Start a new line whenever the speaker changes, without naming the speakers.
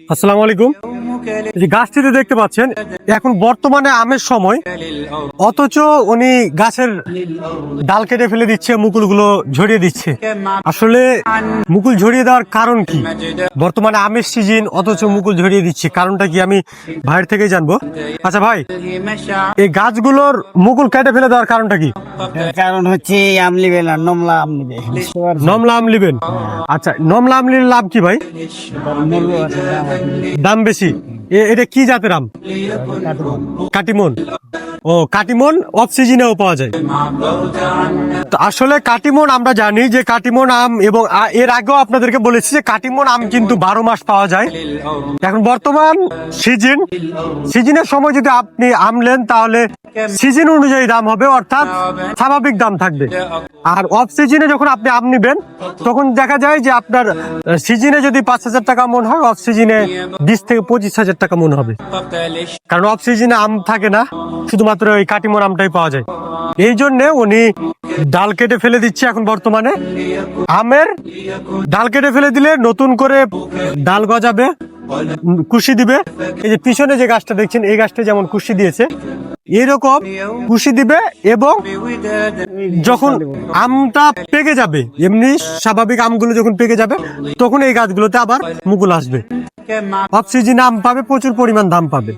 আসসালামু আলাইকুম। এই যে গাছটিতে দেখতে পাচ্ছেন, এখন বর্তমানে আমের সময়, অথচ উনি গাছের ডাল কেটে ফেলে দিচ্ছে, মুকুলগুলো ঝরিয়ে দিচ্ছে। আসলে মুকুল ঝরিয়ে দেওয়ার কারণ কি? বর্তমানে আমের সিজন, অথচ মুকুল ঝরিয়ে দিচ্ছে, কারণটা কি আমি ভাইয়ের থেকেই জানবো। আচ্ছা ভাই, এই গাছগুলোর মুকুল কেটে ফেলে দেওয়ার কারণটা কি?
কারণ হচ্ছে আম লিবে না, নমলা আম লিবে।
নমলা আম লিবেন? আচ্ছা, নমলা আম লিলে লাভ কি ভাই? দাম বেশি। এটা কি জাতের আম? কাটিমন। ও, কাটিমন অফ সিজনেও পাওয়া যায়। তো আসলে কাটিমন আমরা জানি যে কাটিমন আম, এবং এর আগেও আপনাদেরকে বলেছি যে কাটিমন আম কিন্তু 12 মাস পাওয়া যায়। এখন বর্তমান সিজনের সময় যদি আপনি আম নেন, তাহলে সিজন অনুযায়ী দাম হবে, অর্থাৎ স্বাভাবিক দাম থাকবে। আর অফ সিজনে যখন আপনি আম নিবেন, তখন দেখা যায় যে আপনার সিজনে যদি 5,000 টাকা মন হয়, অফ সিজনে 20 থেকে 25,000 টাকা মন হবে। কারণ অফ সিজনে আম থাকে না, শুধুমাত্র ওই কাটিমন আমটাই পাওয়া যায়। এই জন্য উনি ডাল কেটে ফেলে দিচ্ছে। এখন বর্তমানে আমের ডাল কেটে ফেলে দিলে নতুন করে ডাল গজাবে, কুশি দিবে। এই যে পিছনে যে গাছটা দেখছেন, এই গাছটা যেমন কুশি দিয়েছে, এরকম কুশি দিবে, এবং যখন আমটা পেকে যাবে, এমনি স্বাভাবিক আমগুলো যখন পেকে যাবে, তখন এই গাছগুলোতে আবার মুকুল আসবে। অফ সিজনে আম পাবে, প্রচুর পরিমাণ দাম পাবে।